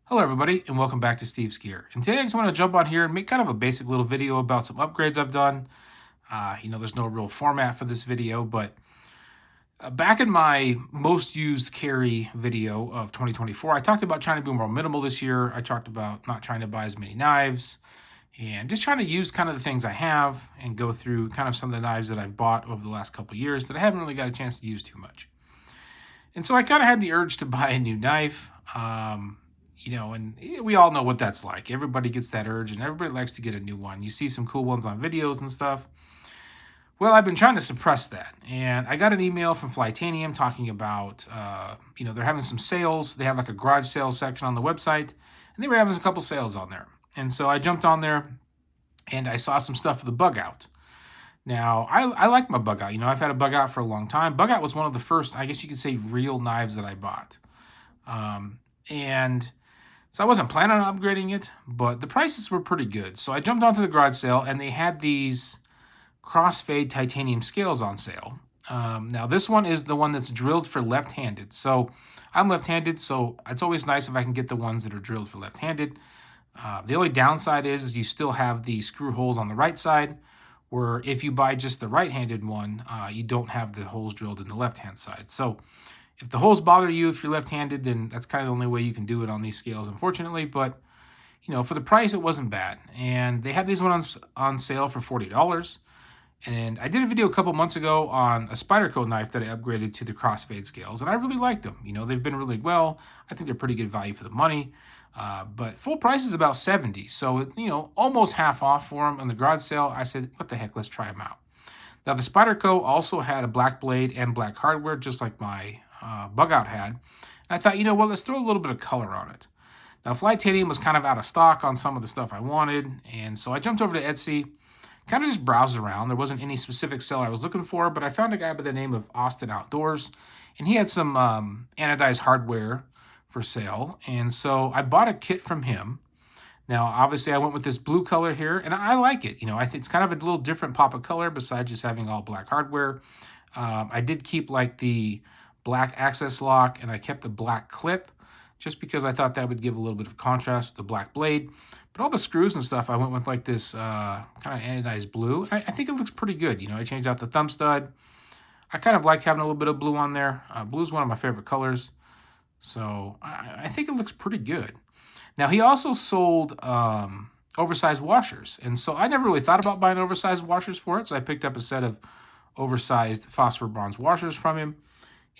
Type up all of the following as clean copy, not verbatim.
Hello everybody and welcome back to Steve's Gear. And today I just want to jump on here and make kind of a basic little video about some upgrades I've done. There's no real format for this video, but back in my most used carry video of 2024, I talked about trying to be more minimal this year. I talked about not trying to buy as many knives and just trying to use kind of the things I have and go through kind of some of the knives that I've bought over the last couple of years that I haven't really got a chance to use too much. And so I kind of had the urge to buy a new knife. And we all know what that's like. Everybody gets that urge and everybody likes to get a new one. You see some cool ones on videos and stuff. Well, I've been trying to suppress that. And I got an email from Flytanium talking about, they're having some sales. They have like a garage sales section on the website, and they were having a couple sales on there. And so I jumped on there and I saw some stuff for the Bugout. Now, I like my Bugout. I've had a Bugout for a long time. Bugout was one of the first, I guess you could say, real knives that I bought. So I wasn't planning on upgrading it, but the prices were pretty good. So I jumped onto the garage sale, and they had these crossfade titanium scales on sale. Now, this one is the one that's drilled for left-handed. So I'm left-handed, so it's always nice if I can get the ones that are drilled for left-handed. The only downside is you still have the screw holes on the right side, where if you buy just the right-handed one, you don't have the holes drilled in the left-hand side. So if the holes bother you if you're left-handed, then that's kind of the only way you can do it on these scales, unfortunately. But, for the price, it wasn't bad. And they had these ones on sale for $40. And I did a video a couple months ago on a Spyderco knife that I upgraded to the crossfade scales. And I really liked them. They've been really well. I think they're pretty good value for the money. But full price is about $70. So, almost half off for them on the garage sale. I said, what the heck, let's try them out. Now, the Spyderco also had a black blade and black hardware, just like my Bugout had. And I thought, let's throw a little bit of color on it. Now, Flytanium was kind of out of stock on some of the stuff I wanted, and so I jumped over to Etsy, kind of just browsed around. There wasn't any specific seller I was looking for, but I found a guy by the name of Austin Outdoors, and he had some anodized hardware for sale, and so I bought a kit from him. Now, obviously, I went with this blue color here, and I like it. I think it's kind of a little different pop of color besides just having all black hardware. I did keep like the black access lock, and I kept the black clip just because I thought that would give a little bit of contrast with the black blade. But all the screws and stuff, I went with like this kind of anodized blue. I think it looks pretty good. I changed out the thumb stud. I kind of like having a little bit of blue on there. Blue is one of my favorite colors. So I think it looks pretty good. Now, he also sold oversized washers. And so I never really thought about buying oversized washers for it. So I picked up a set of oversized phosphor bronze washers from him.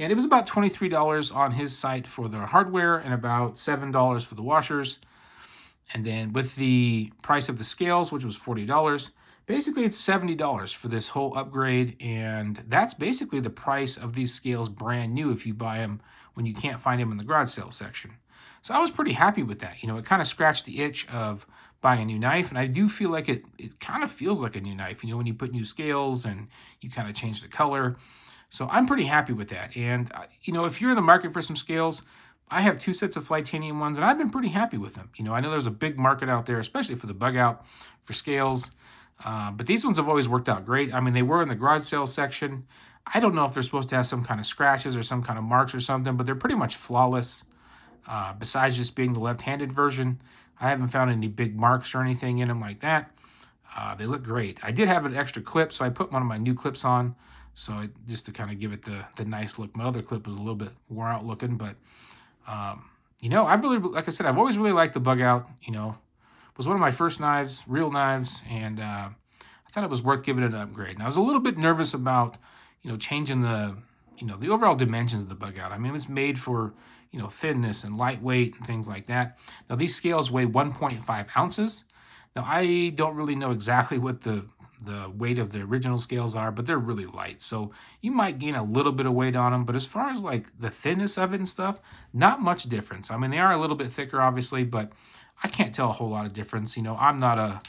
And it was about $23 on his site for the hardware and about $7 for the washers. And then with the price of the scales, which was $40, basically it's $70 for this whole upgrade. And that's basically the price of these scales brand new if you buy them when you can't find them in the garage sale section. So I was pretty happy with that. It kind of scratched the itch of buying a new knife. And I do feel like it kind of feels like a new knife, when you put new scales and you kind of change the color. So I'm pretty happy with that. And, if you're in the market for some scales, I have 2 sets of Flytanium ones, and I've been pretty happy with them. I know there's a big market out there, especially for the Bugout, for scales. But these ones have always worked out great. I mean, they were in the garage sale section. I don't know if they're supposed to have some kind of scratches or some kind of marks or something, but they're pretty much flawless. Besides just being the left-handed version, I haven't found any big marks or anything in them like that. They look great. I did have an extra clip, so I put one of my new clips on. So just to kind of give it the nice look. My other clip was a little bit wore out looking, but I've really, like I said, I've always really liked the Bugout. It was one of my first knives, real knives, and I thought it was worth giving it an upgrade. And I was a little bit nervous about, changing the overall dimensions of the Bugout. I mean, it was made for, thinness and lightweight and things like that. Now, these scales weigh 1.5 ounces. Now, I don't really know exactly what the weight of the original scales are, but they're really light. So you might gain a little bit of weight on them, but as far as like the thinness of it and stuff, not much difference. I mean, they are a little bit thicker, obviously, but I can't tell a whole lot of difference. I'm not a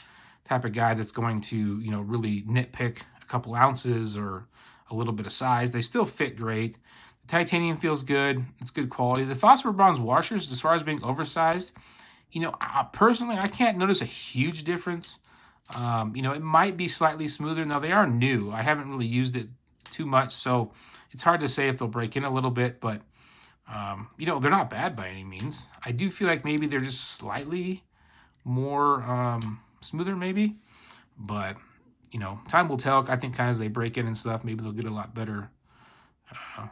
type of guy that's going to, really nitpick a couple ounces or a little bit of size. They still fit great. The titanium feels good. It's good quality. The phosphor bronze washers, as far as being oversized, personally, I can't notice a huge difference. It might be slightly smoother. Now, they are new. I haven't really used it too much, so it's hard to say if they'll break in a little bit, but You know, they're not bad by any means. I do feel like maybe they're just slightly more smoother maybe, but you know, time will tell. I think kind of as they break in and stuff, maybe they'll get a lot better.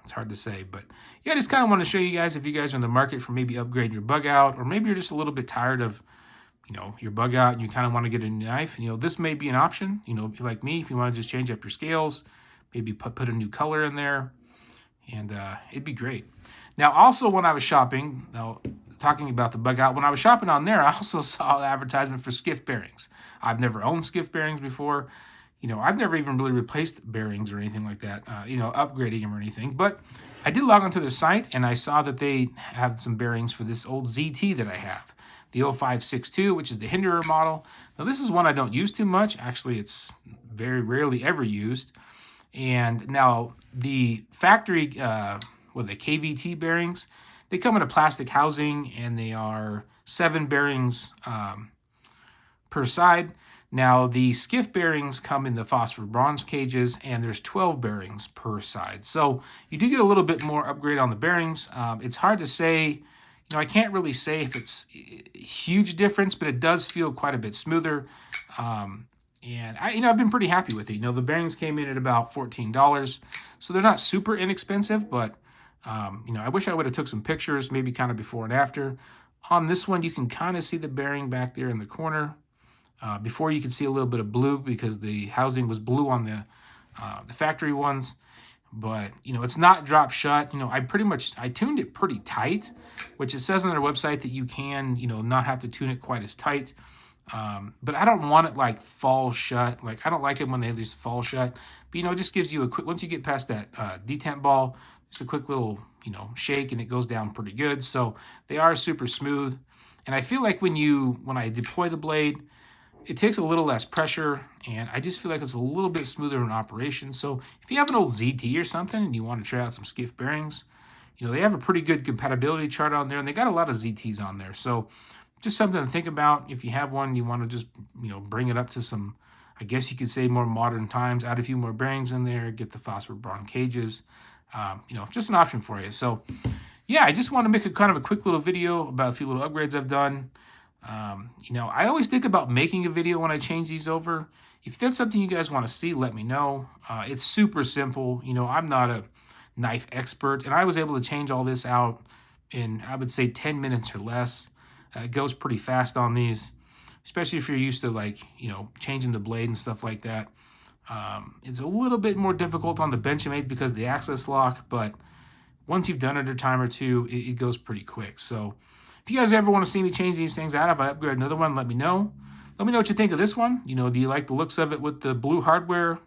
It's hard to say, but yeah, I just kind of want to show you guys if you guys are in the market for maybe upgrading your bug out, or maybe you're just a little bit tired of, you know, your bug out and you kind of want to get a new knife. You know, this may be an option. You know, like me, if you want to just change up your scales, maybe put a new color in there, and it'd be great. Now, also when I was shopping, now talking about the bug out, when I was shopping on there, I also saw an advertisement for Skiff bearings. I've never owned Skiff bearings before. You know, I've never even really replaced bearings or anything like that, you know, upgrading them or anything. But I did log onto their site, and I saw that they have some bearings for this old ZT that I have, the 0562, which is the Hinderer model. Now, this is one I don't use too much. Actually, it's very rarely ever used. And now the factory, the KVT bearings, they come in a plastic housing, and they are 7 bearings per side. Now, the Skiff bearings come in the phosphor bronze cages, and there's 12 bearings per side. So you do get a little bit more upgrade on the bearings. It's hard to say, you know, I can't really say if it's a huge difference, but it does feel quite a bit smoother. And I've been pretty happy with it. You know, the bearings came in at about $14, so they're not super inexpensive, but you know, I wish I would have took some pictures, maybe kind of before and after. On this one, you can kind of see the bearing back there in the corner. Before you could see a little bit of blue because the housing was blue on the factory ones, but you know, it's not drop shut. You know, I tuned it pretty tight, which it says on their website that you can, you know, not have to tune it quite as tight. But I don't want it like fall shut. Like, I don't like it when they just fall shut. But you know, it just gives you a quick, once you get past that detent ball, just a quick little, you know, shake, and it goes down pretty good. So they are super smooth. And I feel like when I deploy the blade, it takes a little less pressure, and I just feel like it's a little bit smoother in operation. So if you have an old ZT or something and you want to try out some Skiff bearings, you know, they have a pretty good compatibility chart on there, and they got a lot of ZTs on there. So just something to think about. If you have one, you want to just, you know, bring it up to some, I guess you could say, more modern times, add a few more bearings in there, get the phosphor bronze cages, you know, just an option for you. So yeah, I just want to make a kind of a quick little video about a few little upgrades I've done. You know, I always think about making a video when I change these over. If that's something you guys want to see, let me know. It's super simple. You know, I'm not a knife expert, and I was able to change all this out in, I would say, 10 minutes or less. It goes pretty fast on these, especially if you're used to, like, you know, changing the blade and stuff like that. It's a little bit more difficult on the Benchmade because of the access lock, but once you've done it a time or two, it goes pretty quick. So if you guys ever want to see me change these things out, if I upgrade another one, let me know. Let me know what you think of this one. You know, do you like the looks of it with the blue hardware?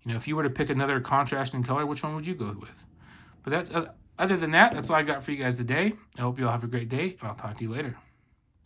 You know, if you were to pick another contrast and color, which one would you go with? But that's, other than that, that's all I got for you guys today. I hope you all have a great day, and I'll talk to you later.